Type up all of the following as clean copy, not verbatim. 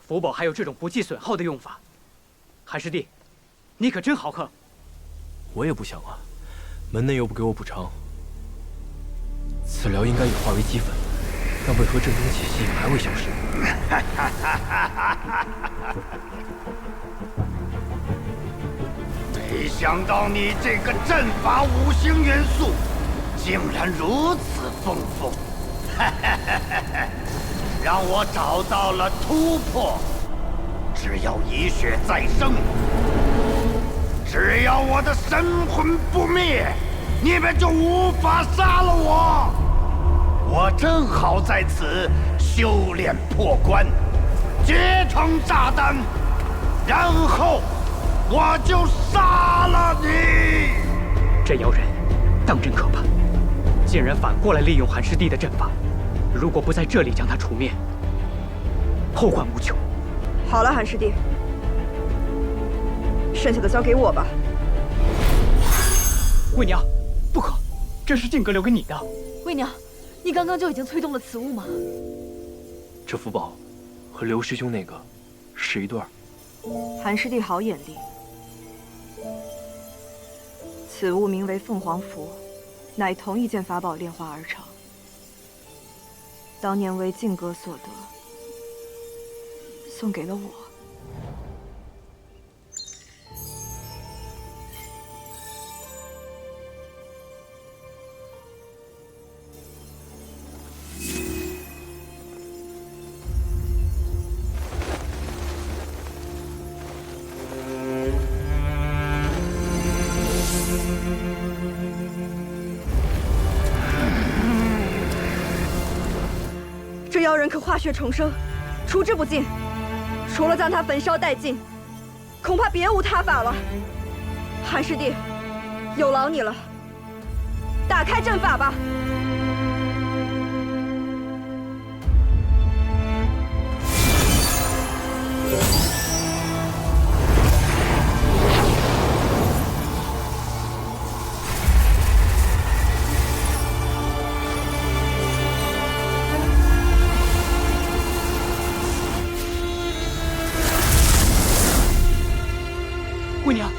符宝还有这种不计损耗的用法，韩师弟，你可真豪横。我也不想啊，门内又不给我补偿。此疗应该已化为齑粉，但为何阵中气息还未消失？没想到你这个阵法五行元素竟然如此丰富，让我找到了突破。只要以血再生，只要我的神魂不灭，你们就无法杀了我。我正好在此修炼破关，结成炸弹，然后我就杀了你。这妖人当真可怕，竟然反过来利用韩师弟的阵法。如果不在这里将他除灭，后患无穷。好了，韩师弟，剩下的交给我吧。媚娘，不可，这是靖哥留给你的。媚娘，你刚刚就已经催动了此物吗？这符宝和刘师兄那个是一对儿。韩师弟好眼力。此物名为凤凰符，乃同一件法宝炼化而成。当年为靖哥所得，送给了我。这妖人可化血重生，除之不尽。除了将他焚烧殆尽，恐怕别无他法了。韩师弟，有劳你了，打开阵法吧。媚娘，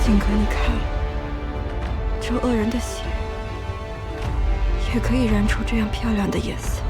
靖哥，你看，这恶人的血，也可以染出这样漂亮的颜色。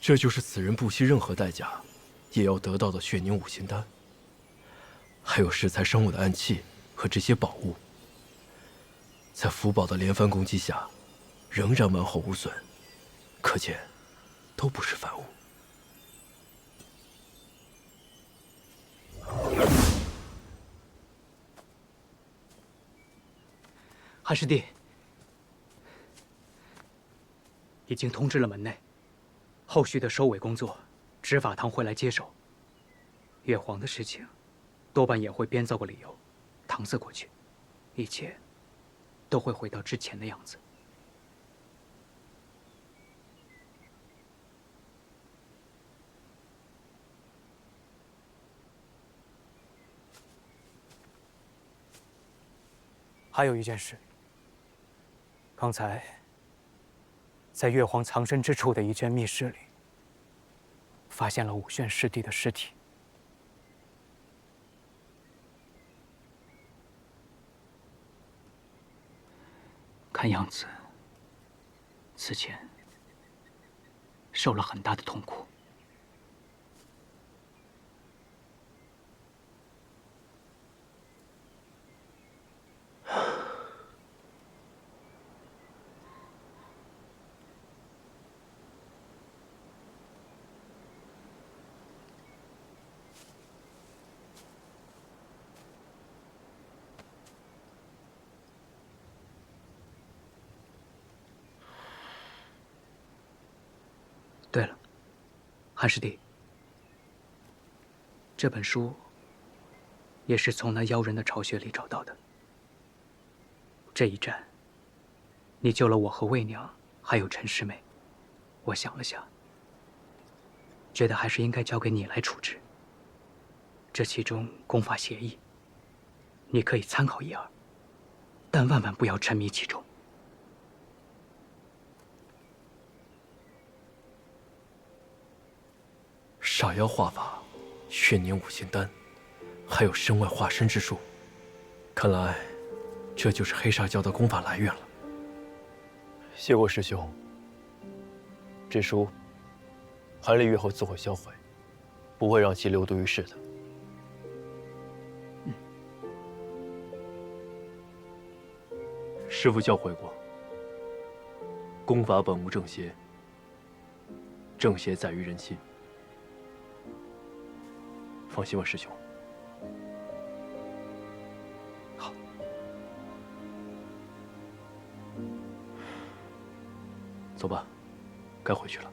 这就是此人不惜任何代价也要得到的血凝五行丹，还有适才生物的暗器和这些宝物，在符宝的连番攻击下，仍然完好无损，可见都不是凡物。韩师弟，已经通知了门内。后续的收尾工作，执法堂会来接手。月皇的事情，多半也会编造个理由，搪塞过去，一切都会回到之前的样子。还有一件事，刚才在月皇藏身之处的一间密室里，发现了武炫师弟的尸体。看样子，此前受了很大的痛苦。对了，韩师弟，这本书也是从那妖人的巢穴里找到的。这一战，你救了我和魏娘，还有陈师妹。我想了想，觉得还是应该交给你来处置。这其中功法协议，你可以参考一二，但万万不要沉迷其中。煞妖化法、血凝五行丹，还有身外化身之术，看来这就是黑煞教的功法来源了。谢过师兄。这书，韩立月后自会销毁，不会让其流毒于世的。师父教诲过，功法本无正邪，正邪在于人心。放心吧，师兄。好。走吧，该回去了。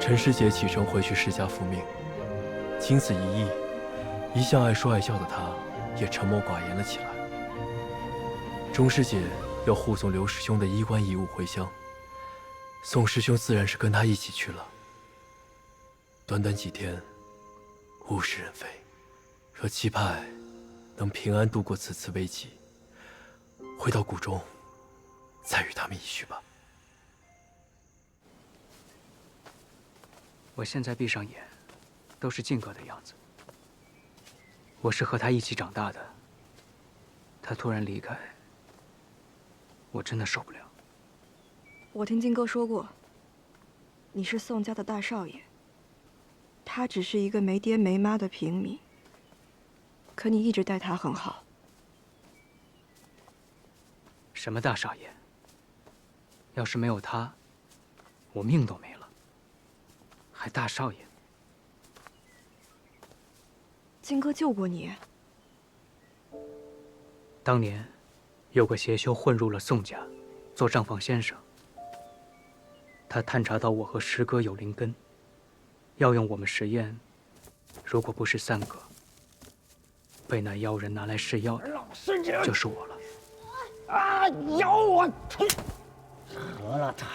陈师姐启程回去施家复命，经此一役，一向爱说爱笑的她也沉默寡言了起来。钟师姐要护送刘师兄的衣冠异物回乡，宋师兄自然是跟他一起去了。短短几天，物是人非，若期盼能平安度过此次危机，回到谷中，再与他们一叙吧。我现在闭上眼，都是靖哥的样子。我是和他一起长大的，他突然离开，我真的受不了。我听靖哥说过，你是宋家的大少爷，他只是一个没爹没妈的平民，可你一直待他很好。什么大少爷？要是没有他，我命都没了。还大少爷？靖哥救过你。当年，有个邪修混入了宋家，做账房先生。他探查到我和师哥有灵根，要用我们实验。如果不是三哥被那妖人拿来试药的，就是我了。啊！咬我！喝了他！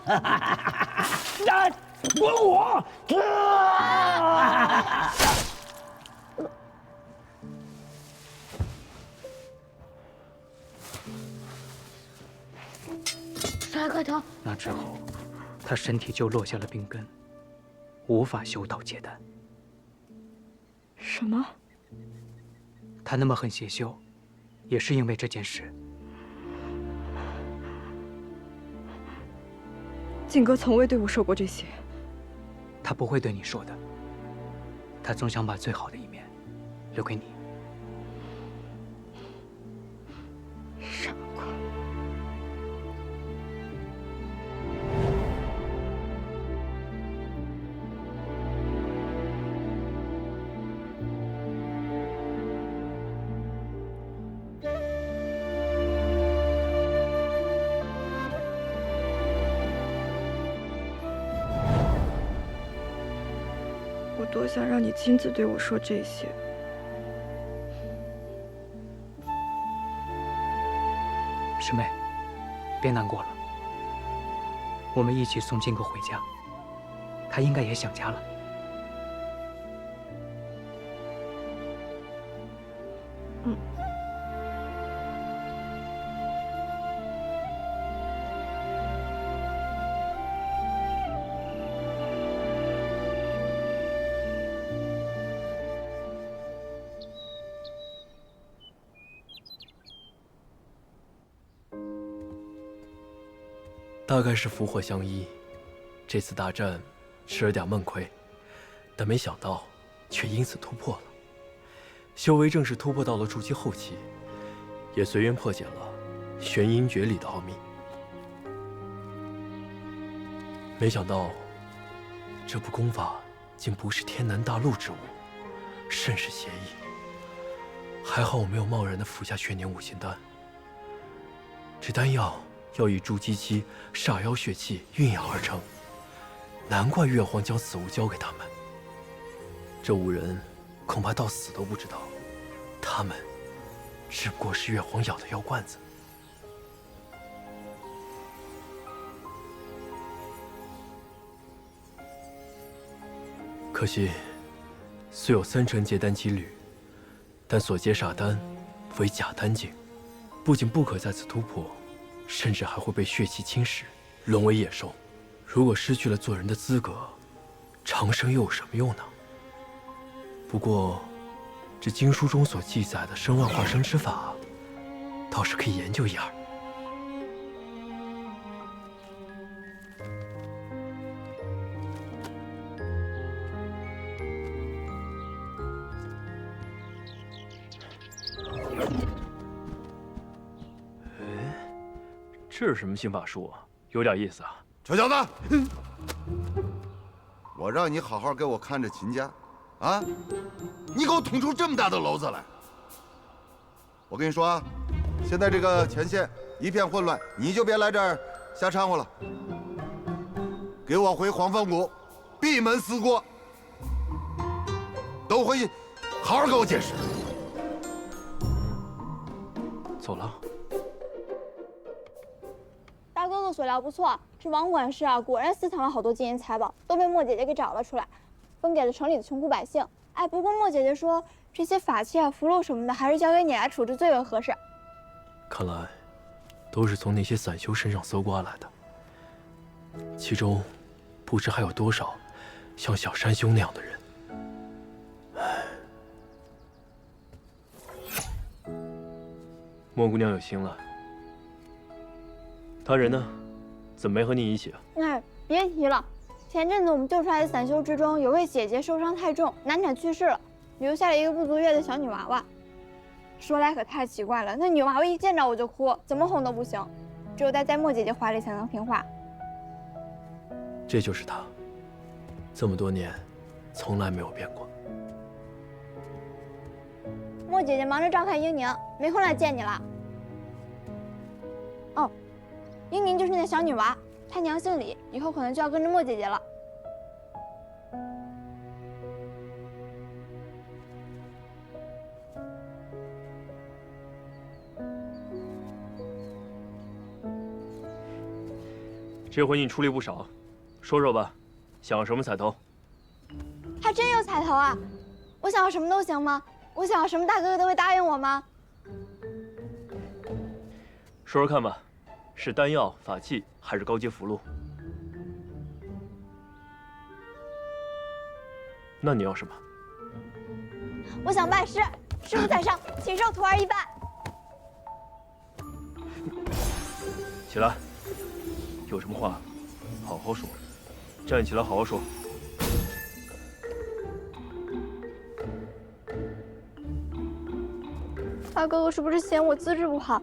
哈哈哈哈哈！滚我！甩开他！那之后，他身体就落下了病根，无法修道结丹。什么？他那么恨邪修，也是因为这件事。靖哥从未对我说过这些。他不会对你说的。他总想把最好的一面留给你。傻瓜！我多想让你亲自对我说这些。师妹，别难过了。我们一起送靖哥回家，他应该也想家了。嗯。大概是福祸相依，这次大战吃了点闷亏，但没想到却因此突破了。修为正式突破到了筑基后期，也随缘破解了玄阴诀里的奥秘。没想到这部功法竟不是天南大陆之物，甚是邪异。还好我没有贸然的服下玄年五行丹，这丹药要以筑基期煞妖血气酝养而成，难怪月皇将此物交给他们。这五人恐怕到死都不知道，他们只不过是月皇咬的药罐子。可惜，虽有3成结丹几率，但所结煞丹为假丹境，不仅不可再次突破，甚至还会被血气侵蚀，沦为野兽。如果失去了做人的资格，长生又有什么用呢？不过，这经书中所记载的生万化生之法，倒是可以研究一二。这是什么新法术啊？有点意思啊！臭小子，我让你好好给我看着秦家，啊！你给我捅出这么大的篓子来！我跟你说啊，现在这个前线一片混乱，你就别来这儿瞎掺和了。给我回黄风谷，闭门思过。都回去，好好给我解释。走了。大哥哥所料不错，这王管事啊，果然私藏了好多金银财宝，都被莫姐姐给找了出来，分给了城里的穷苦百姓。哎，不过莫姐姐说，这些法器啊、符箓什么的，还是交给你来处置最为合适。看来，都是从那些散修身上搜刮来的，其中，不知还有多少像小山兄那样的人。莫姑娘有心了。他人呢？怎么没和你一起啊？哎，别提了，前阵子我们救出来的散修之中，有位姐姐受伤太重，难产去世了，留下了一个不足月的小女娃娃。说来可太奇怪了，那女娃娃一见着我就哭，怎么哄都不行，只有待在莫姐姐怀里才能听话。这就是他，这么多年，从来没有变过。莫姐姐忙着照看英宁，没空来见你了。哦，英宁就是那小女娃，她娘姓李，以后可能就要跟着莫姐姐了。这回你出力不少，说说吧，想要什么彩头？还真有彩头啊！我想要什么都行吗？我想要什么，大哥哥都会答应我吗？说说看吧，是丹药、法器，还是高阶符箓？那你要什么？我想拜师，师傅在上，请受徒儿一拜。起来，有什么话好好说，站起来，好好说。大哥哥是不是嫌我资质不好？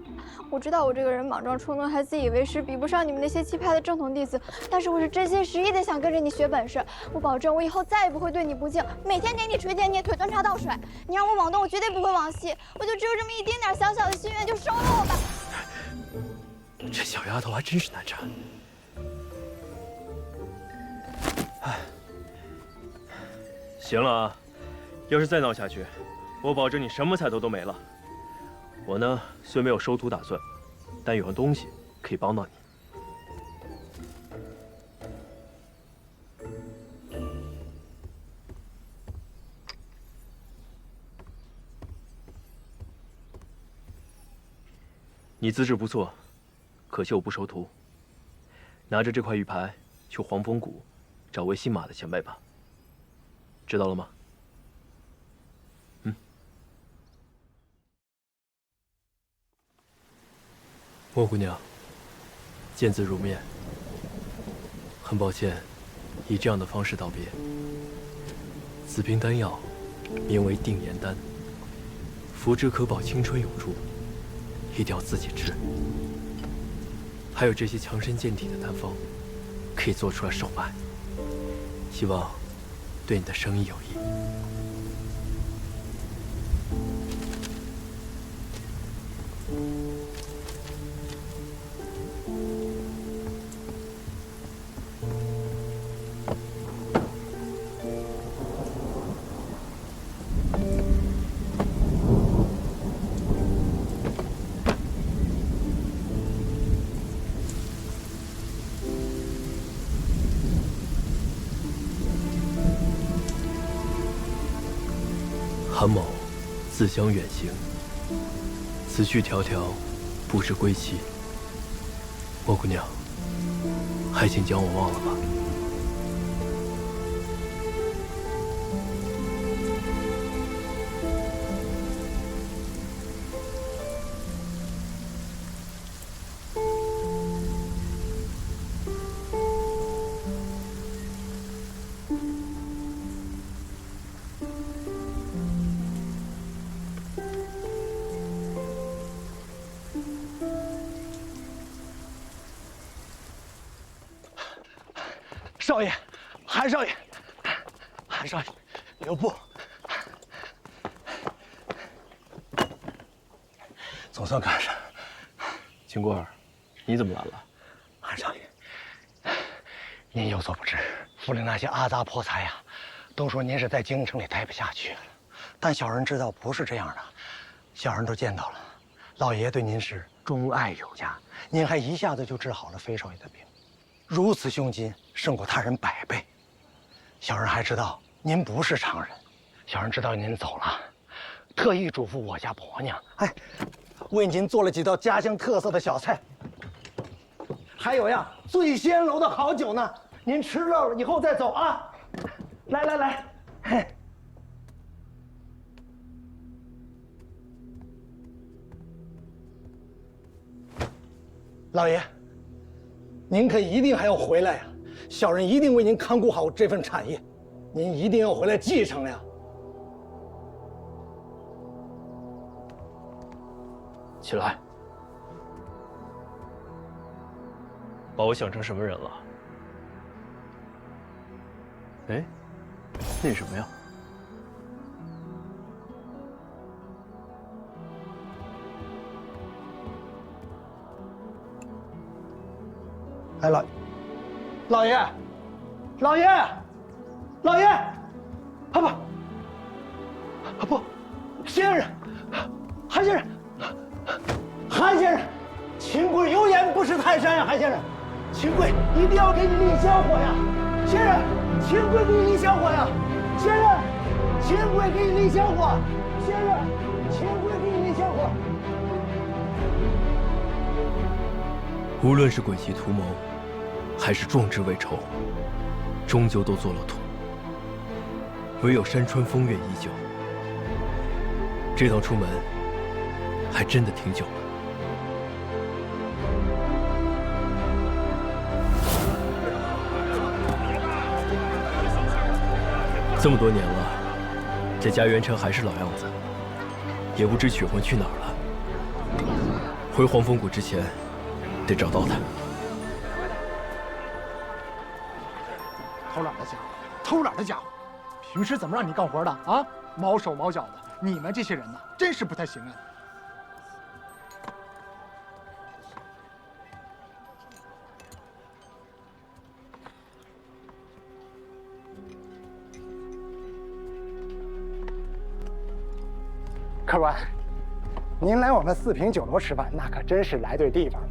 我知道我这个人莽撞冲动，还自以为是，比不上你们那些气派的正统弟子。但是我是真心实意的想跟着你学本事。我保证，我以后再也不会对你不敬，每天给你捶肩捏腿、端茶倒水。你让我往东，我绝对不会往西。我就只有这么一丁点小小的心愿，就收了我吧。这小丫头还真是难缠。哎，行了啊，要是再闹下去，我保证你什么菜头都没了。我呢，虽没有收徒打算，但有样东西可以帮到你。你资质不错，可惜我不收徒。拿着这块玉牌去黄风谷找位姓马的前辈吧。知道了吗？莫姑娘，见字如面。很抱歉，以这样的方式道别。此瓶丹药，名为定颜丹，服之可保青春永驻，一定要自己制。还有这些强身健体的丹方，可以做出来售卖，希望对你的生意有益。韩某自乡远行，此去迢迢，不知归期。莫姑娘，还请将我忘了吧。少爷，韩少爷，韩少爷，留步。总算赶上。秦贵儿，你怎么来了？韩少爷，您有所不知，府里那些阿杂破财呀，都说您是在京城里待不下去了。但小人知道不是这样的，小人都见到了，老爷对您是钟爱有加，您还一下子就治好了飞少爷的病。如此胸襟，胜过他人100倍。小人还知道您不是常人，小人知道您走了，特意嘱咐我家婆娘，为您做了几道家乡特色的小菜，还有呀，醉仙楼的好酒呢。您吃了以后再走啊！来来来，嘿。老爷。您可一定还要回来呀！小人一定为您看顾好这份产业，您一定要回来继承呀！起来，把我想成什么人了？哎，那是什么呀？哎，老爷，老爷，老爷，不，先生，韩先生，韩先生，秦贵有眼不识泰山呀，韩先生，秦贵一定要给你立香火呀，先生，秦贵给你立香火呀，先生，秦贵给你立香火，先生，秦贵给你立香火。无论是诡计图谋，还是壮志未酬，终究都做了徒。唯有山川风月依旧。这趟出门，还真的挺久了。这么多年了，这家元城还是老样子，也不知曲魂去哪儿了。回黄风谷之前，得找到他。偷懒的家伙，偷懒的家伙，平时怎么让你干活的啊？毛手毛脚的，你们这些人呐，真是不太行啊！客官，您来我们四平酒楼吃饭，那可真是来对地方了。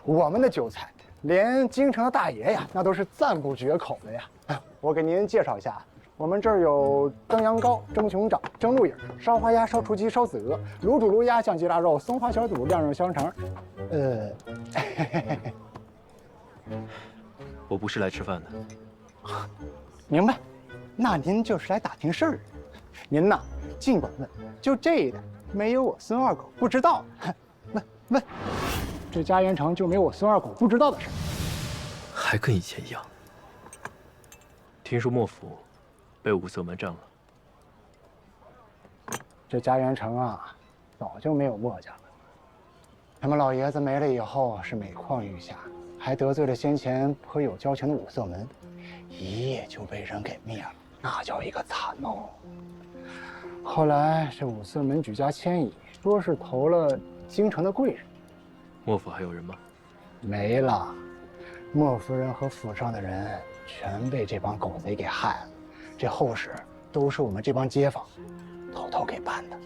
我们的酒菜，连京城的大爷呀，那都是赞不绝口的呀。我给您介绍一下，我们这儿有蒸羊羔、蒸熊掌、蒸鹿眼、烧花鸭、烧雏鸡、烧子鹅、卤煮卤鸭、酱鸡腊肉、松花小肚、晾肉香肠。我不是来吃饭的。明白，那您就是来打听事儿。您呐，尽管问，就这一点，没有我孙二狗不知道。问，这家元城就没我孙二狗不知道的事儿。还跟以前一样。听说莫府被五色门占了。这家元城啊，早就没有墨家了。他们老爷子没了以后，是每况愈下，还得罪了先前颇有交情的五色门，一夜就被人给灭了，那叫一个惨哦。后来这五色门举家迁移，说是投了京城的贵人。莫府还有人吗？没了，莫夫人和府上的人全被这帮狗贼给害了。这后事都是我们这帮街坊偷偷给办的。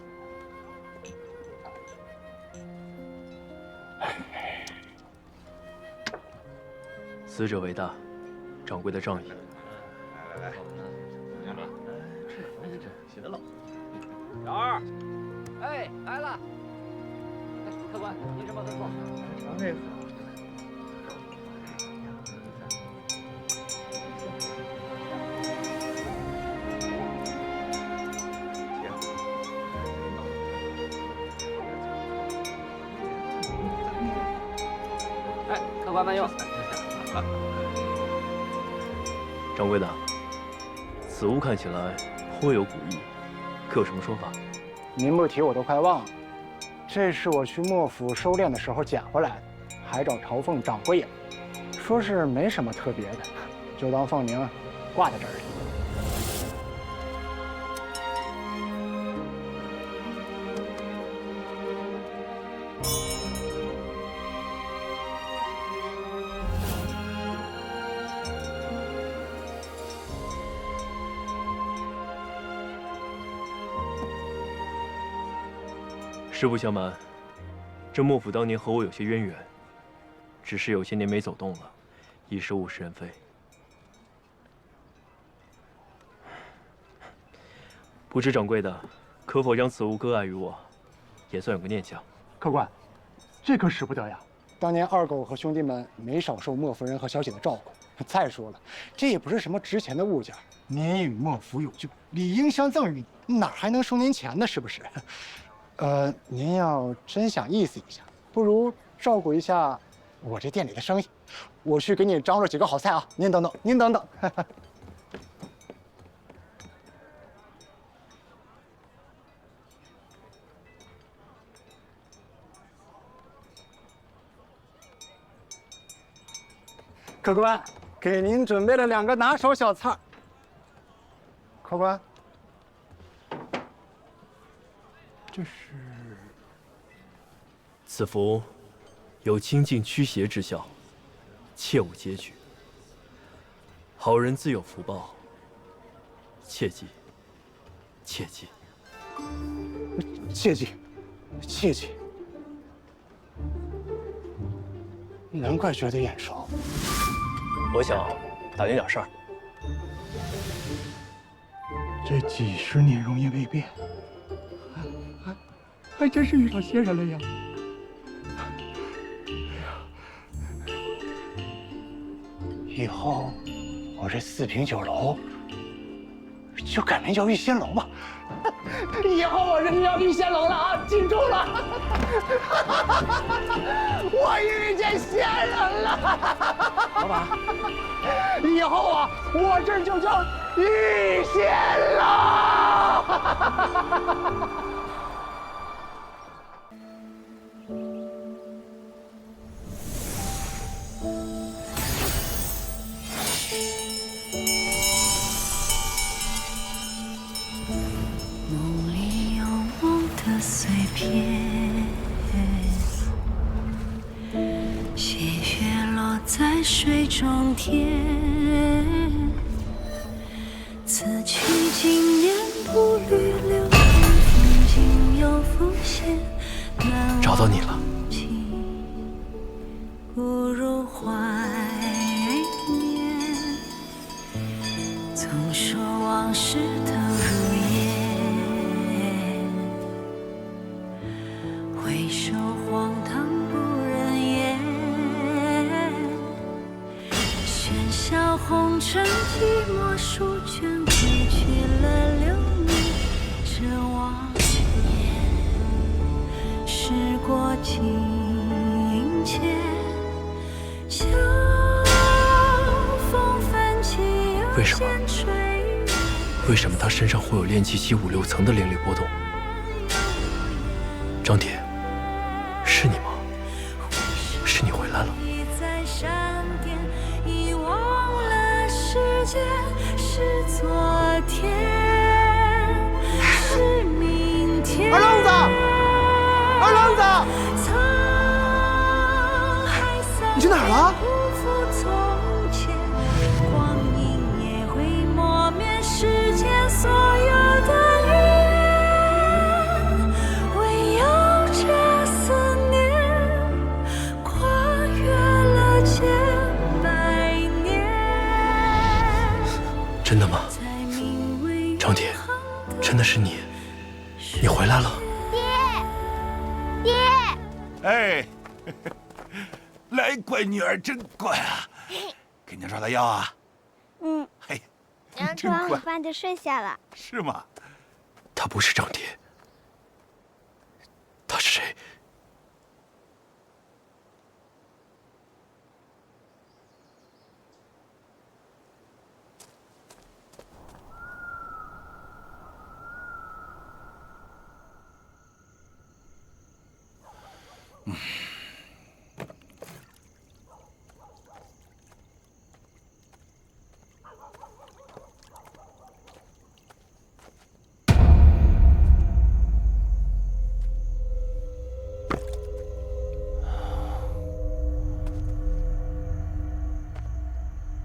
死者为大，掌柜的仗义。小二，哎，来了。哎，客官，您什么吩咐？那个。哎，客官慢用。掌柜的，此物看起来颇有古意，可有什么说法？您不提我都快忘了，这是我去莫府收殓的时候捡回来的，还找朝奉掌柜了，说是没什么特别的，就当凤鸣挂在这儿了。实不相瞒，这莫府当年和我有些渊源，只是有些年没走动了，已是物是人非。不知掌柜的可否将此物割爱于我，也算有个念想。客官，这可使不得呀！当年二狗和兄弟们没少受莫夫人和小姐的照顾。再说了，这也不是什么值钱的物件，您与莫府有旧，理应相赠与，哪还能收您钱呢？是不是？您要真想意思一下，不如照顾一下我这店里的生意。我去给你张罗几个好菜啊！您等等，您等等。客官，给您准备了2个拿手小菜。客官，这是？此符有清净驱邪之效，切勿揭举。好人自有福报，切记，切记。切记，切记。难怪觉得眼熟。我想打听点事儿。这几10年容颜未变，还真是遇上仙人了呀！以后我这4平酒楼就改名叫玉仙楼吧。以后我是要遇仙龙了啊，记住了。我遇见仙人了。老板，以后啊，我这就叫遇仙了。梦里有梦的碎片，细雪落在水中天。此去经年不履流年，风景又浮现。找到你了。不如怀念，总说往事都如烟，回首荒唐不忍言。喧嚣红尘寂寞书卷，归去了流年这往年，时过境迁。为什么？为什么他身上会有炼气期5、6层的灵力波动？张铁，是你吗？是你回来了。二愣子，二愣子，你去哪儿了？所有的语言，唯有这思念跨越了千百年。真的吗？张铁，真的是你，你回来了。爹，哎，来，乖女儿真乖啊，给娘抓的药啊。嗯。嘿。娘吃完午饭就睡下了。是吗？他不是张铁，他是谁？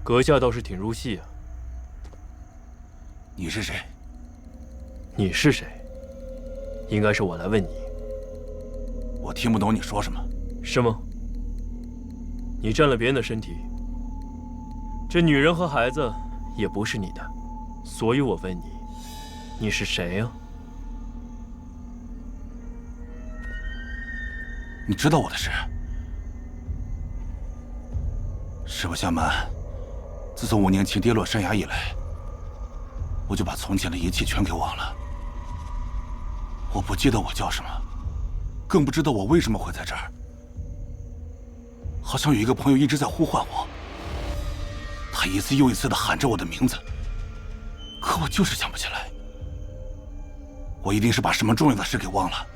阁下倒是挺入戏啊。你是谁？你是谁？应该是我来问你。我听不懂你说什么。是吗？你占了别人的身体，这女人和孩子也不是你的，所以我问你，你是谁呀？你知道我的事？实不相瞒。自从5年前跌落山崖以来，我就把从前的一切全给忘了。我不记得我叫什么，更不知道我为什么会在这儿。好像有一个朋友一直在呼唤我，他一次又一次地喊着我的名字，可我就是想不起来。我一定是把什么重要的事给忘了。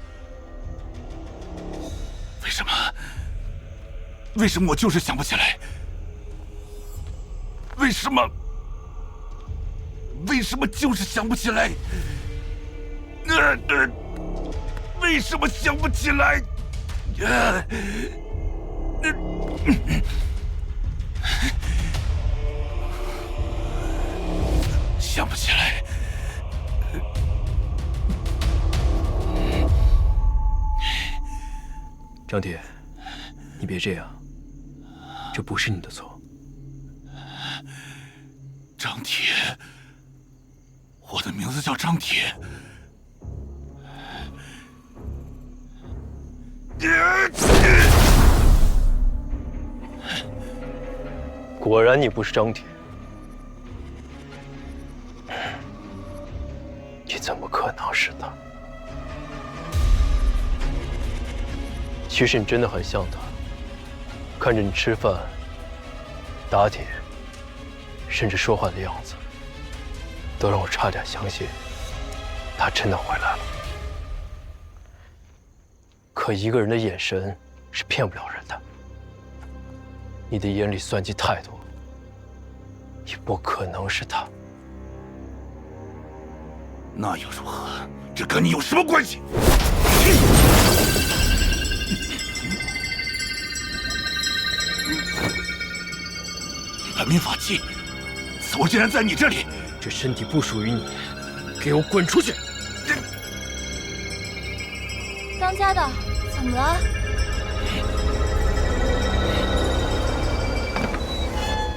为什么？为什么我就是想不起来？为什么？为什么就是想不起来？为什么想不起来？想不起来。张铁，你别这样，这不是你的错。张铁，我的名字叫张铁。果然你不是张铁，你怎么可能是他？其实你真的很像他，看着你吃饭、打铁，甚至说话的样子，都让我差点相信他真的回来了。可一个人的眼神是骗不了人的，你的眼里算计太多，也不可能是他。那又如何？这跟你有什么关系？本命法器，此物竟然在你这里！这身体不属于你，给我滚出去！当家的，怎么了？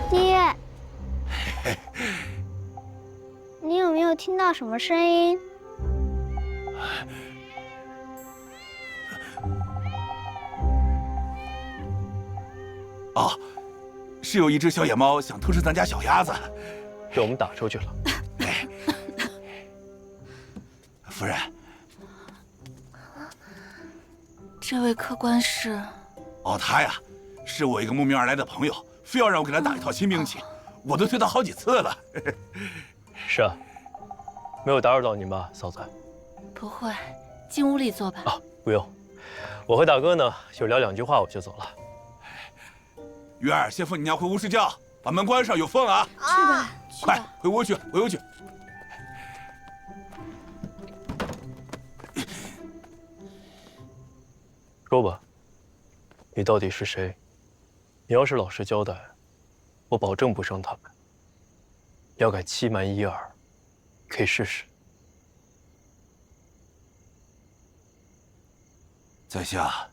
爹，你有没有听到什么声音？哦，是有一只小野猫想偷吃咱家小鸭子，被我们打出去了。夫人，这位客官是？哦，他呀，是我一个慕名而来的朋友，非要让我给他打一套新兵器，我都推他好几次了。是啊，没有打扰到您吧，嫂子？不会，进屋里坐吧。啊，不用，我和大哥呢就聊2句话我就走了。月儿，先扶你娘回屋睡觉，把门关上，有风啊！去吧，去吧。快回屋去，回屋去。说吧，你到底是谁？你要是老实交代，我保证不伤他们。要敢欺瞒一二，可以试试。在下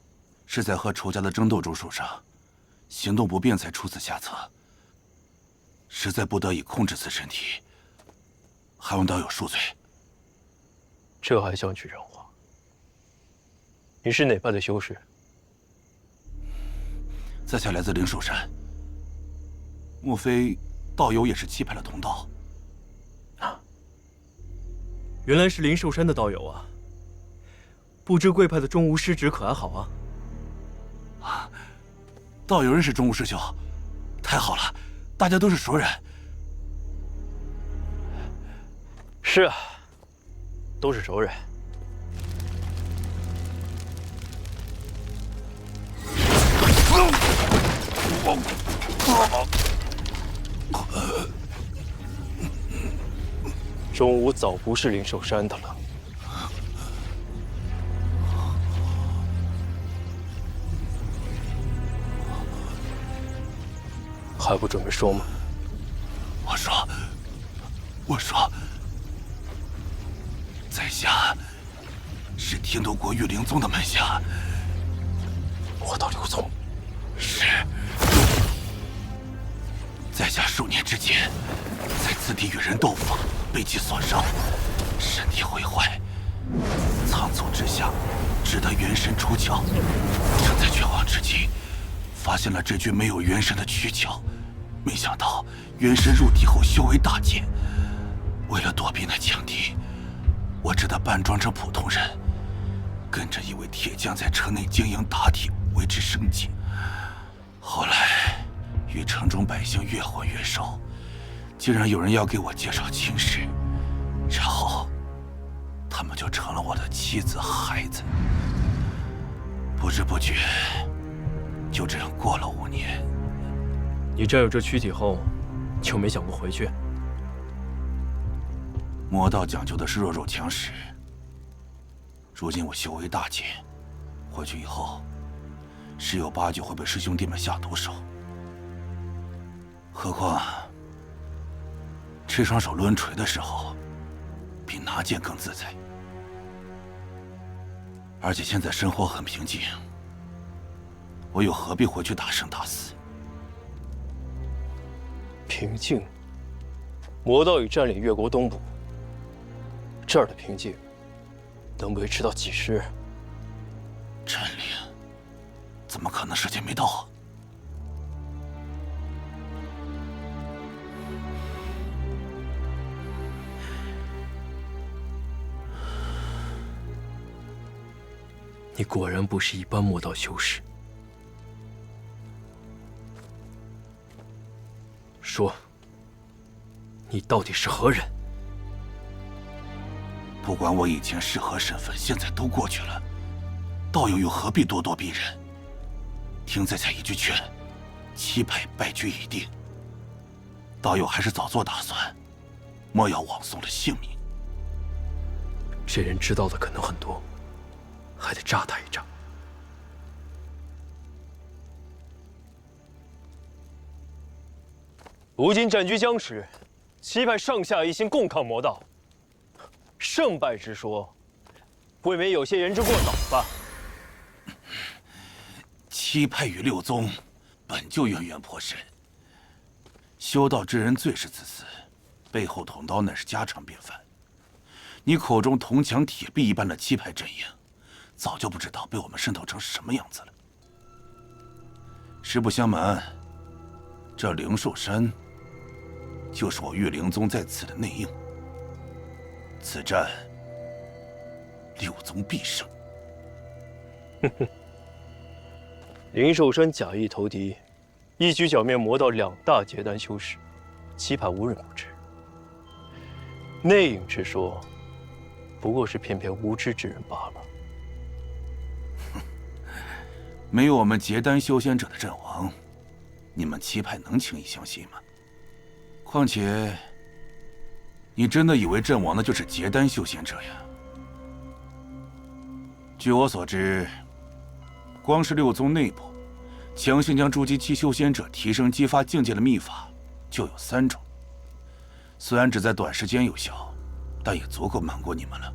是在和仇家的争斗中受伤，行动不便才出此下策。实在不得已控制此身体，还望道友恕罪。这还像句人话？你是哪派的修士？在下来自灵寿山。莫非道友也是七派的同道？啊，原来是灵寿山的道友啊！不知贵派的钟无师侄可还好啊？啊，道友认识钟无师兄，太好了，大家都是熟人。是啊，都是熟人。钟无早不是灵寿山的了。还不准备说吗？我说，在下是天斗国玉灵宗的门下。我道刘宗。是。在下数年之前，在此地与人斗法，被其所伤，身体毁坏，仓促之下，只得元神出窍。正在绝望之际，发现了这具没有元神的躯壳，没想到元神入体后修为大减。为了躲避那强敌，我只得扮装成普通人，跟着一位铁匠在城内经营打铁，维持生计。后来与城中百姓越混越熟，竟然有人要给我介绍亲事，然后他们就成了我的妻子孩子。不知不觉就这样过了5年。你占有这躯体后，就没想过回去？魔道讲究的是弱肉强食，如今我修为大减，回去以后十有8九会被师兄弟们下毒手。何况持双手抡锤的时候，比拿剑更自在。而且现在生活很平静，我又何必回去大生大死？平静。魔道已占领越国东部，这儿的平静能维持到几时？占领？怎么可能时间没到啊？你果然不是一般魔道修士。说，你到底是何人？不管我以前是何身份，现在都过去了，道友又何必咄咄逼人？听在下一句劝，七派败局已定。道友还是早做打算，莫要枉送了性命。这人知道的可能很多，还得炸他一炸。如今占据江池，七派上下一心，共抗魔道。胜败之说，未免有些言之过早吧？七派与六宗本就渊源颇深，修道之人最是自私，背后捅刀乃是家常便饭。你口中铜墙铁壁一般的七派阵营，早就不知道被我们渗透成什么样子了。实不相瞒，这灵寿山就是我玉灵宗在此的内应。此战，六宗必胜。灵寿山假意投敌，一举剿灭魔道2大结丹修士，七派无人不知。内应之说，不过是骗骗无知之人罢了。没有我们结丹修仙者的阵亡，你们七派能轻易相信吗？况且，你真的以为阵亡的就是结丹修仙者呀？据我所知，光是六宗内部，强行将筑基期修仙者提升激发境界的秘法就有3种。虽然只在短时间有效，但也足够瞒过你们了。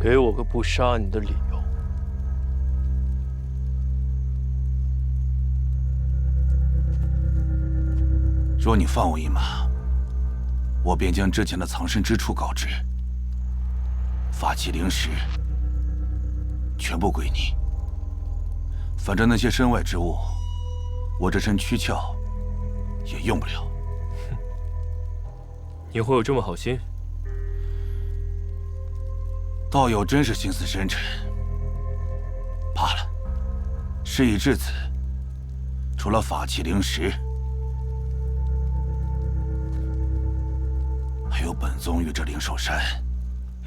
给我个不杀你的理由。若你放我一马，我便将之前的藏身之处告知，法器灵石全部归你。反正那些身外之物，我这身躯壳也用不了。你会有这么好心？道友真是心思深沉。罢了，事已至此，除了法器灵石，还有本宗与这灵寿山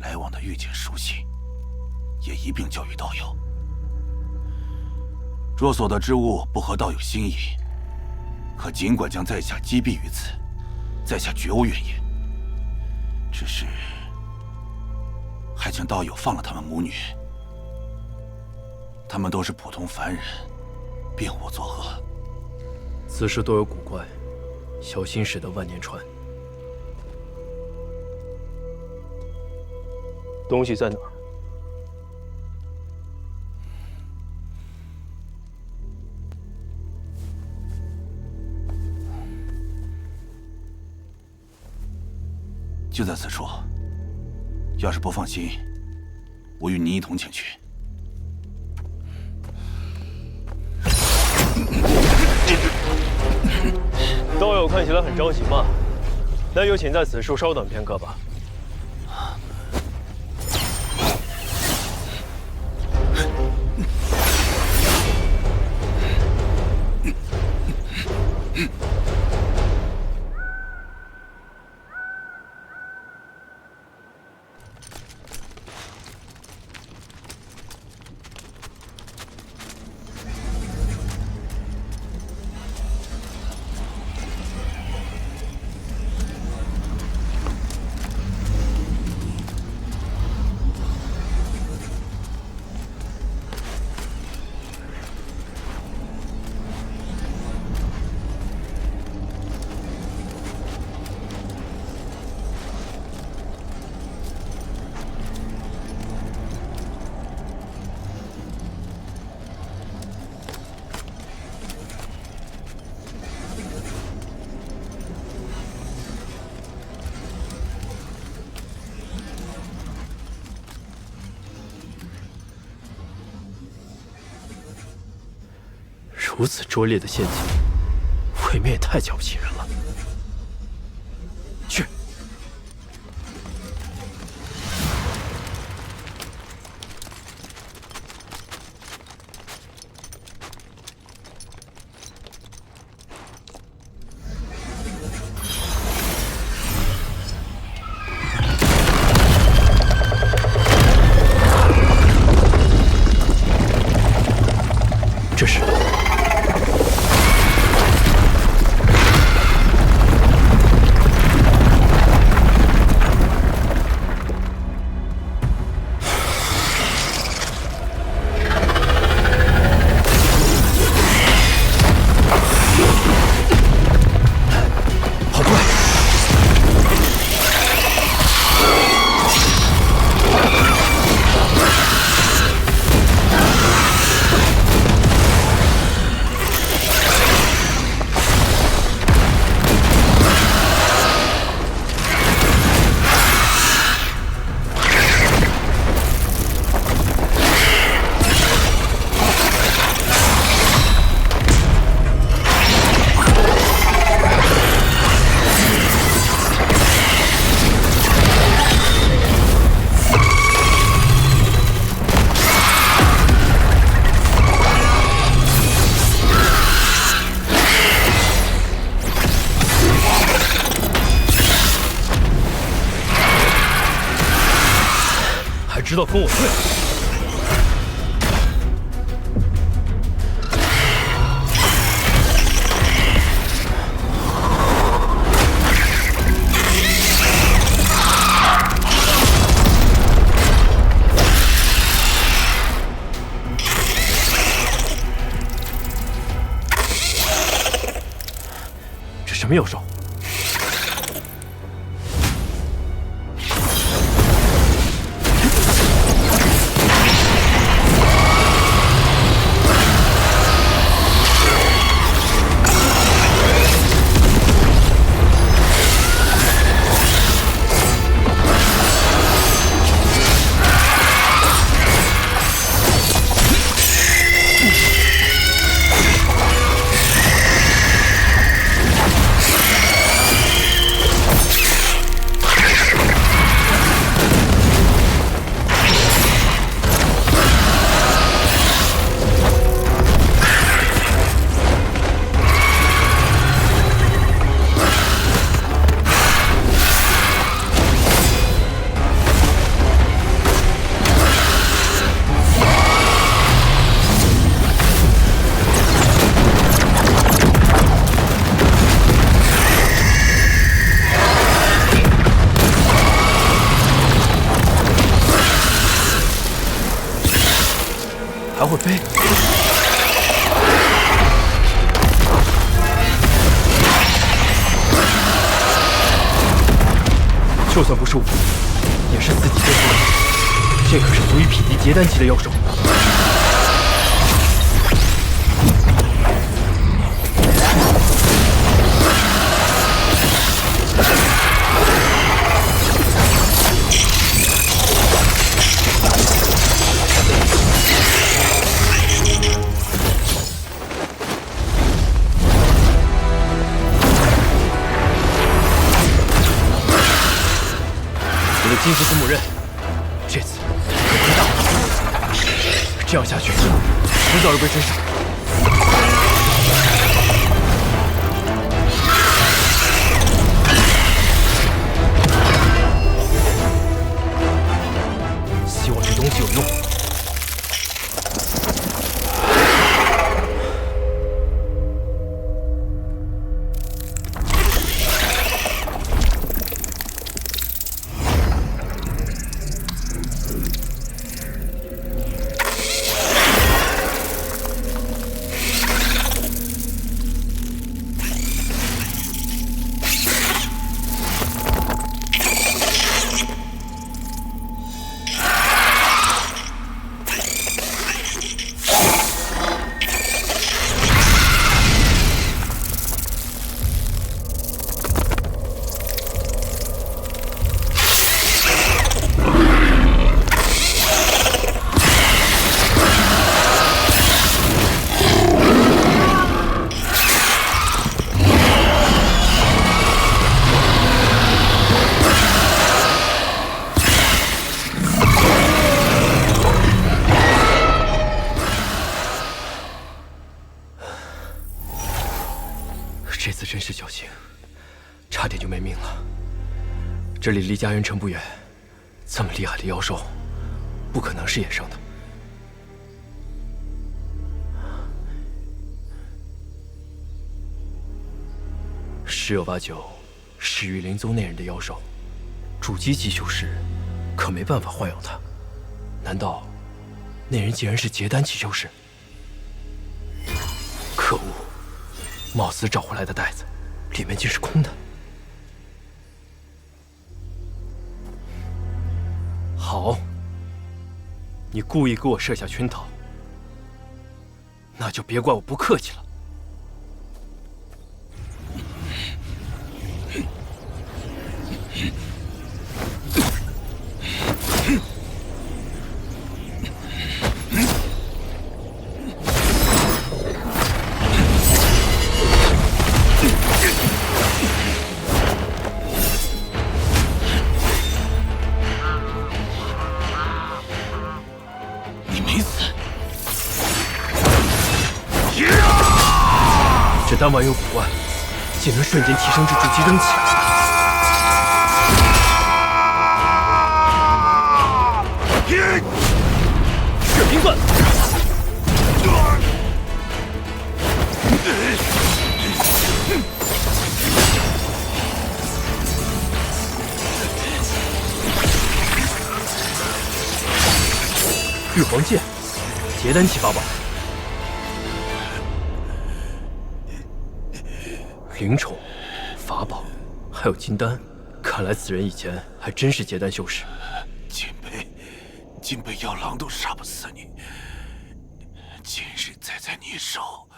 来往的玉简书信，也一并交予道友。若所得之物不合道友心意，可尽管将在下击毙于此，在下绝无怨言。只是，还请道友放了他们母女。他们都是普通凡人，并无作恶。此事多有古怪，小心驶得万年船。东西在哪儿？就在此处。要是不放心，我与你一同前去。道友看起来很着急嘛，那就请在此处稍等片刻吧。如此拙劣的陷阱，未免也太瞧不起人了。去。这是。好怪！知道跟我对。这什么妖兽？还会飞？就算不是我，也是自己变出来的。这可是足以匹敌结丹级的妖兽。金符子母刃，这次可不是大了。这样下去，迟早要被追上。希望这东西有用。了，这里离家园城不远，这么厉害的妖兽，不可能是野生的。十有八九是御灵宗那人的妖兽，筑基级修士可没办法豢养它。难道那人竟然是结丹级修士？可恶！貌似找回来的袋子，里面竟是空的。好，你故意给我设下圈套，那就别怪我不客气了。这丹丸有古怪，竟能瞬间提升至筑基中期。血平钻！玉皇剑，结丹期法宝。灵宠、法宝，还有金丹，看来此人以前还真是结丹修士。金杯妖狼都杀不死你，今日栽在你手，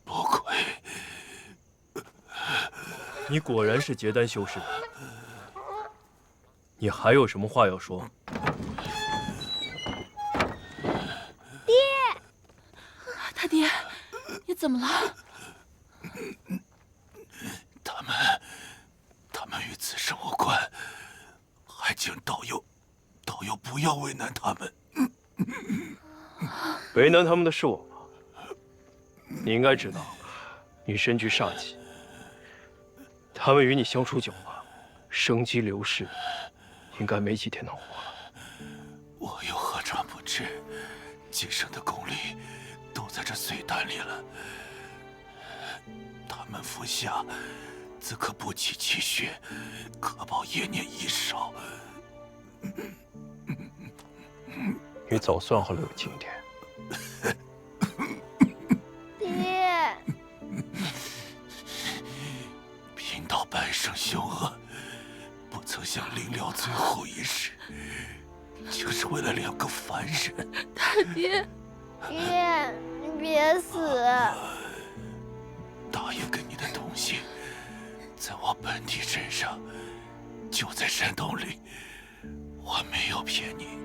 不愧。你果然是结丹修士。你还有什么话要说？爹，他爹，你怎么了？他们与此生无关，还请道友不要为难他们。为难他们的是我吗？你应该知道，你身居煞气，他们与你相处久了，生机流逝，应该没几天能活了。我又何尝不知，今生的功力都在这碎丹里了。他们服下，自可不起气血，可保延年益寿。你总算会留有今天。爹，贫道半生凶恶，不曾想临了最后一世，竟是为了2个凡人。他爹，爹，你别死！答应给你的东西，在我本体身上，就在山洞里。我没有骗你，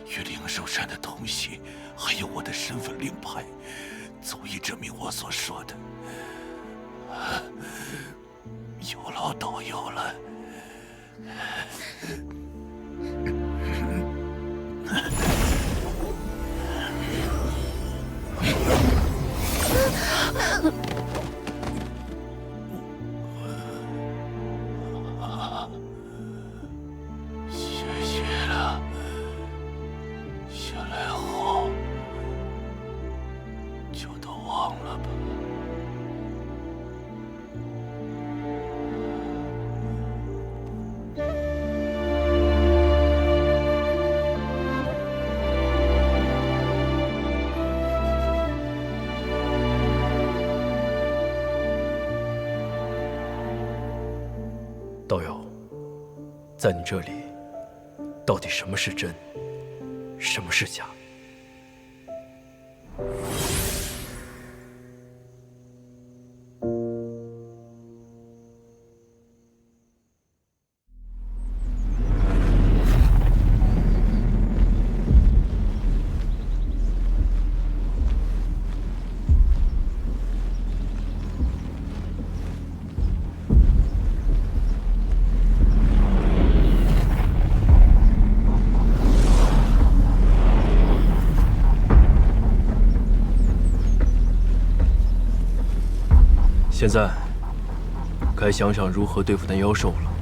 与灵兽山的东西，还有我的身份令牌，足以证明我所说的。有劳道友了。谢谢了，下来后就都忘了吧。道友，在你这里，到底什么是真，什么是假？现在，该想想如何对付那妖兽了。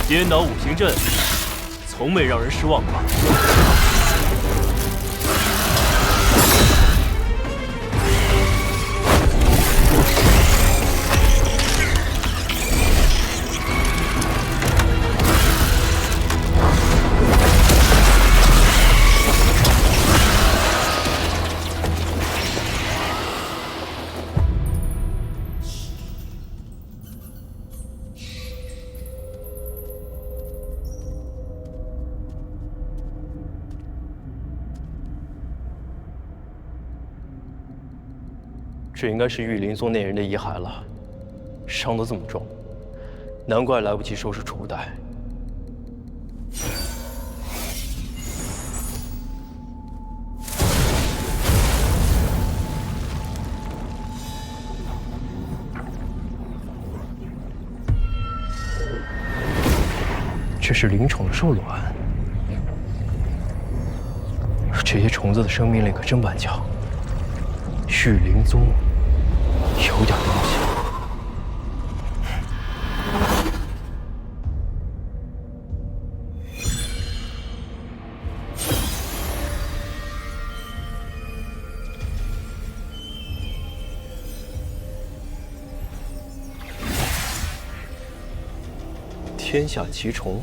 颠倒五行阵，从没让人失望过。这应该是玉灵宗那人的遗骸了，伤得这么重，难怪来不及收拾储物袋。这是灵宠的兽卵，这些虫子的生命力可真顽强。玉灵宗有点东西。天下奇虫，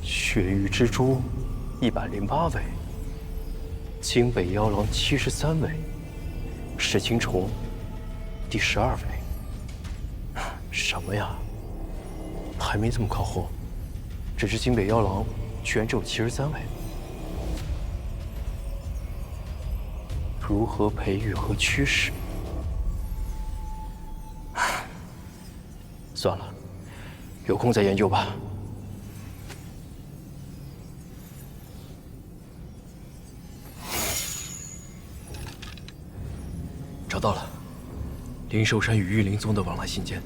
血域蜘蛛108位。京北妖狼73位，噬青虫第12位。什么呀？排名这么靠后，这只京北妖狼居然只有73位。如何培育和驱使？算了，有空再研究吧。找到了，灵兽山与玉灵宗的往来信件。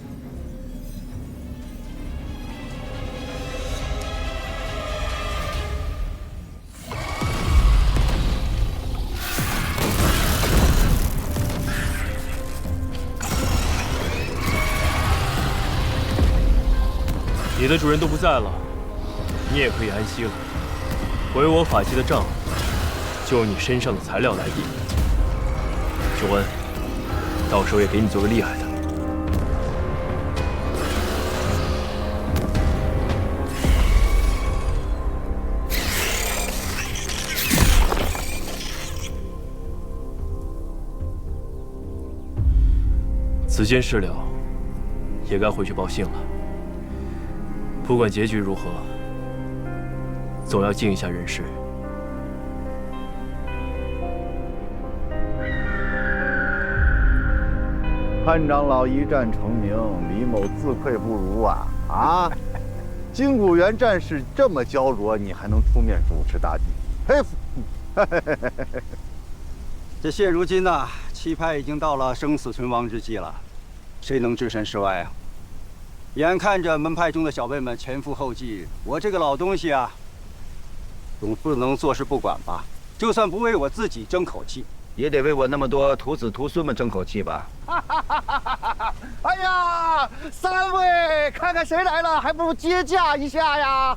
你的主人都不在了，你也可以安息了。毁我法器的账，就用你身上的材料来抵。秀恩。到时候也给你做个厉害的。此件事了，也该回去报信了。不管结局如何，总要尽一下人事。潘长老一战成名，李某自愧不如啊！啊，金谷园战事这么焦灼，你还能出面主持大局，佩服！这现如今呐，七派已经到了生死存亡之际了，谁能置身事外啊？眼看着门派中的小辈们前赴后继，我这个老东西啊，总不能坐视不管吧？就算不为我自己争口气，也得为我那么多徒子徒孙们争口气吧。哎呀，三位，看看谁来了，还不如接驾一下呀！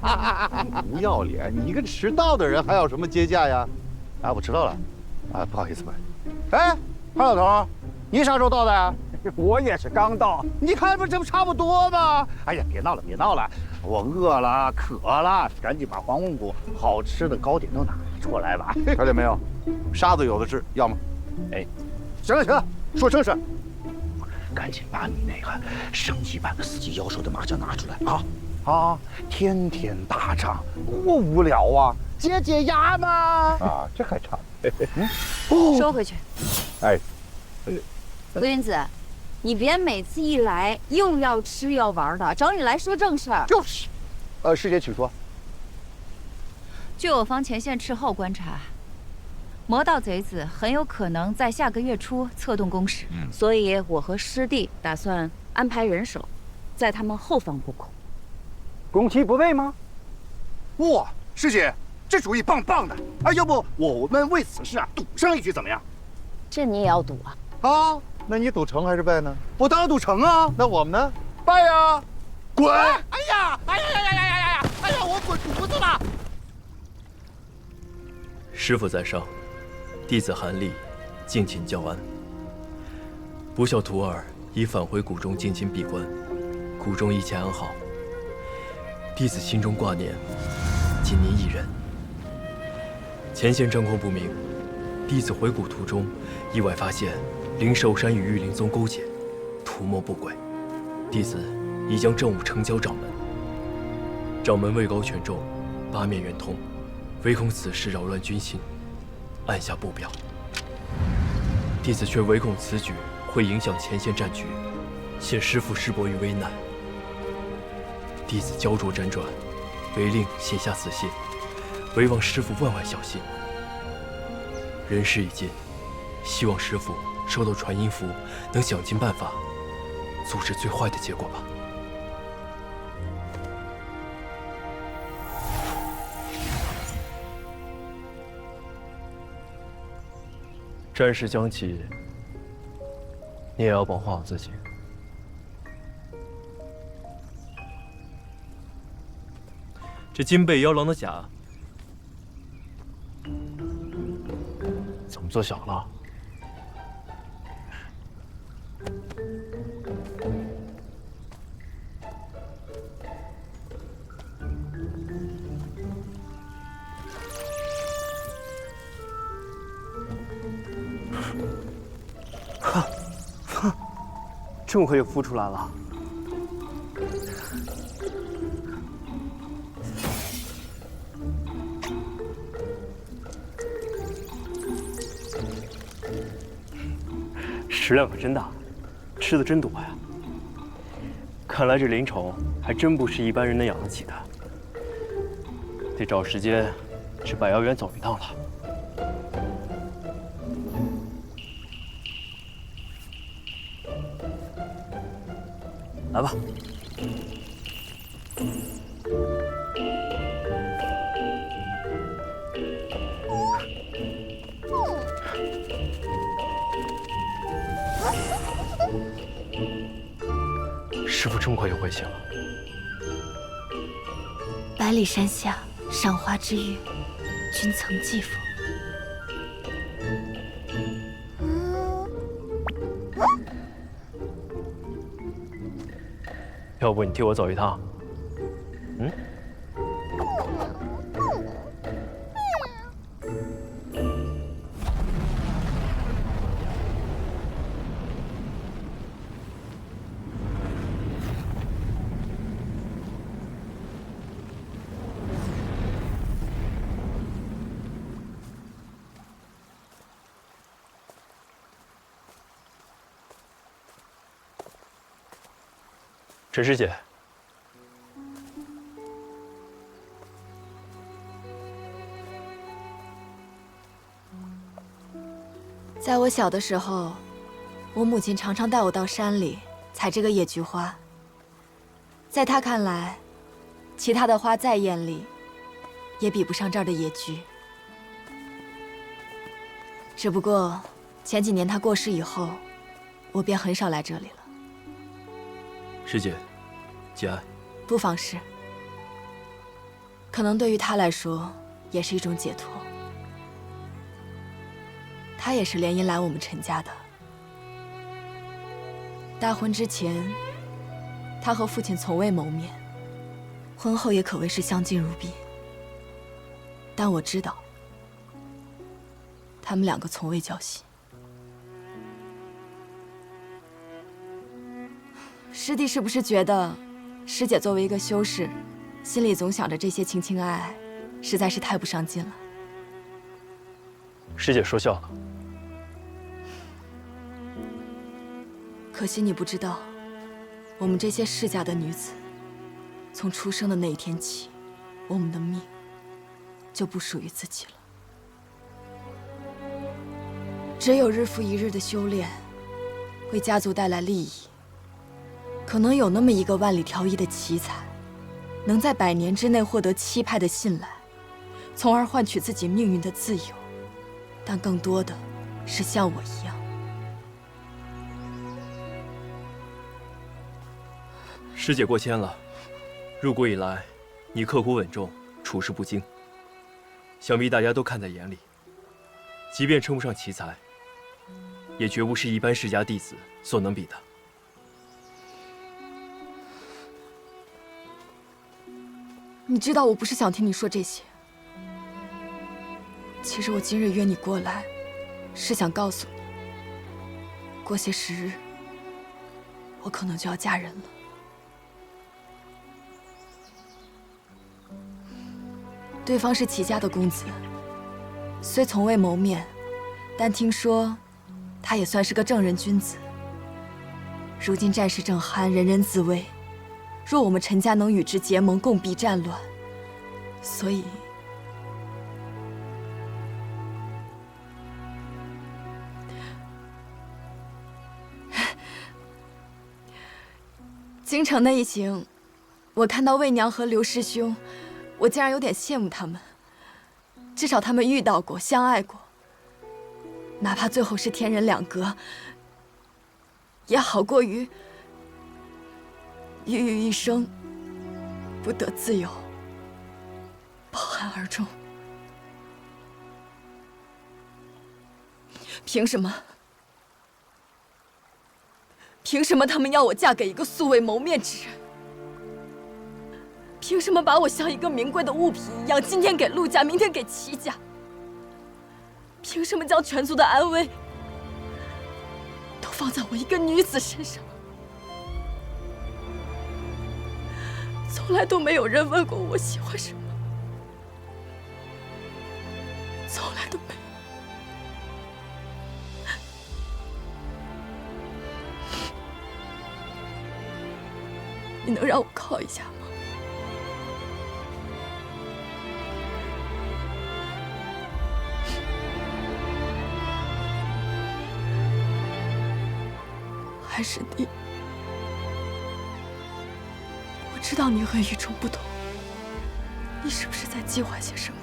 不要脸！你一个迟到的人还要什么接驾呀？啊，我迟到了，啊，不好意思，不好意思。哎，潘老头，你啥时候到的呀？我也是刚到，你看这不差不多吗？哎呀，别闹了，别闹了，我饿了，渴了，赶紧把黄公谷好吃的糕点都拿出来吧。看见没有，沙子有的是，要吗？哎，行了行了，说正事，赶紧把你那个升级版的4级妖兽的麻将拿出来啊！啊，天天打仗多无聊啊，解解压嘛！啊，这还差。收回去。哎，何云子，你别每次一来又要吃又要玩的，找你来说正事儿。就是，师姐请说。据我方前线斥候观察，魔道贼子很有可能在下个月初策动攻势，所以我和师弟打算安排人手，在他们后方布控。攻其不备吗？哇，师姐，这主意棒棒的！啊，要不我们为此事赌上一局怎么样？这你也要赌啊？啊，那你赌成还是败呢？我当然赌成啊！那我们呢？败呀！滚！哎呀！哎呀！我滚犊子了！师父在上，弟子韩立敬请教安。不孝徒儿已返回谷中静心闭关，谷中一切安好。弟子心中挂念，仅您一人。前线战况不明，弟子回谷途中，意外发现灵寿山与玉灵宗勾结，图谋不轨。弟子已将政务呈交掌门，掌门位高权重，八面圆通，唯恐此事扰乱军心，按下不表。弟子却唯恐此举会影响前线战局，陷师父师伯于危难。弟子焦灼辗转，唯令写下此信，唯望师父万万小心。人事已尽，希望师父收到传音符，能想尽办法阻止最坏的结果吧。战事将起，你也要保护好自己。这金背妖狼的甲怎么做小了？这回也孵出来了。食量可真大，吃的真多呀！看来这灵宠还真不是一般人能养得起的，得找时间去百妖园走一趟了。来吧。师父这么快就回醒了。百里山下赏花之玉，君曾记否？要不你替我走一趟？嗯？陈师姐，在我小的时候，我母亲常常带我到山里采这个野菊花。在她看来，其他的花再艳丽，也比不上这儿的野菊。只不过前几年她过世以后，我便很少来这里了。师姐，节哀。不妨事。可能对于她来说，也是一种解脱。她也是联姻来我们陈家的。大婚之前，他和父亲从未谋面，婚后也可谓是相敬如宾。但我知道，他们两个从未交心。师弟是不是觉得，师姐作为一个修士，心里总想着这些情情爱爱，实在是太不上进了？师姐说笑了。可惜你不知道，我们这些世家的女子，从出生的那一天起，我们的命就不属于自己了。只有日复一日的修炼，为家族带来利益。可能有那么一个万里挑一的奇才，能在100年之内获得七派的信赖，从而换取自己命运的自由。但更多的是像我一样。师姐过谦了。入国以来，你刻苦稳重，处事不惊，想必大家都看在眼里。即便称不上奇才，也绝不是一般世家弟子所能比的。你知道我不是想听你说这些。其实我今日约你过来，是想告诉你，过些时日，我可能就要嫁人了。对方是齐家的公子，虽从未谋面，但听说他也算是个正人君子。如今战事正酣，人人自危。若我们陈家能与之结盟，共避战乱，所以京城那一行，我看到魏娘和刘师兄，我竟然有点羡慕他们。至少他们遇到过，相爱过，哪怕最后是天人两隔，也好过于郁郁一生不得自由，抱憾而终。凭什么？凭什么他们要我嫁给一个素未谋面之人？凭什么把我像一个名贵的物品一样，今天给陆家，明天给齐家？凭什么将全族的安危都放在我一个女子身上？从来都没有人问过我喜欢什么，从来都没有。你能让我靠一下吗？还是你？我知道你很与众不同，你是不是在计划些什么？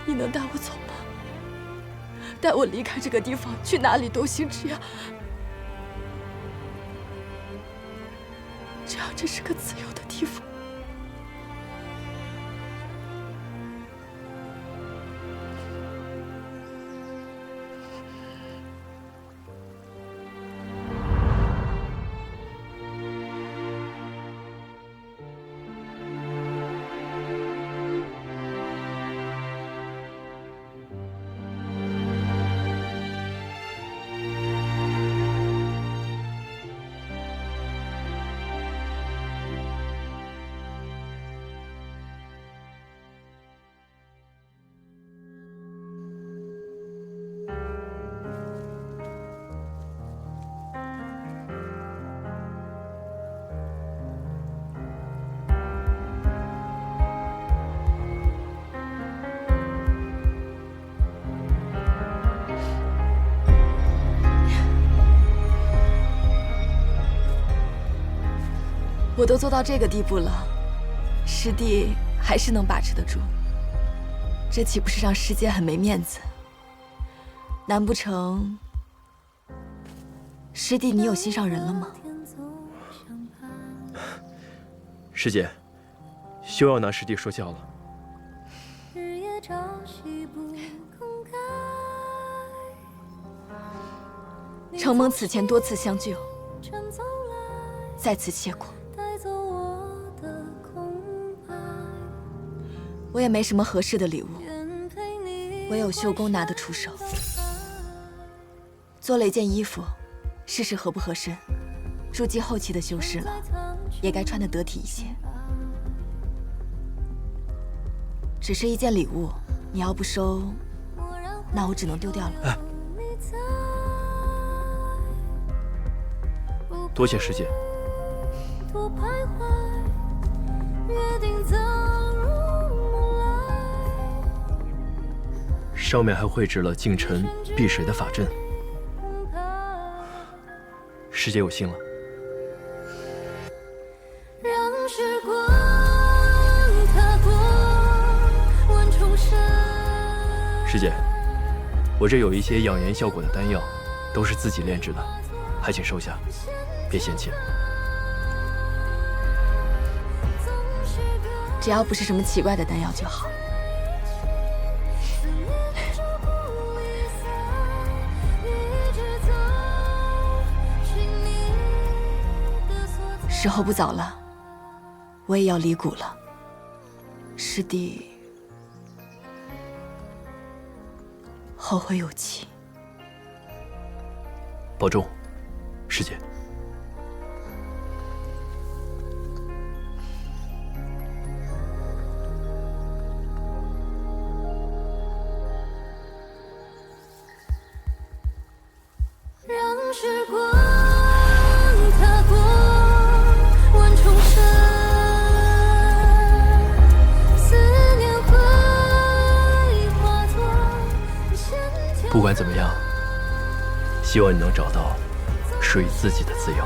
你能带我走吗？带我离开这个地方，去哪里都行，只要这是个自由的地方。我都做到这个地步了，师弟还是能把持得住，这岂不是让师姐很没面子？难不成师弟你有心上人了吗？师姐，休要拿师弟说笑了。承蒙此前多次相救，在此谢过。我也没什么合适的礼物，唯有绣工拿得出手。做了一件衣服，试试合不合身。筑基后期的修士了，也该穿得得体一些。只是一件礼物，你要不收，那我只能丢掉了。哎，多谢师姐。上面还绘制了净尘避水的法阵，师姐有心了。让时光踏过万重山。师姐，我这有一些养颜效果的丹药，都是自己炼制的，还请收下，别嫌弃。只要不是什么奇怪的丹药就好。时候不早了，我也要离谷了。师弟后会有期。保重，师姐。让时光踏过万重山，思念会化作鲜甜。不管怎么样，希望你能找到属于自己的自由。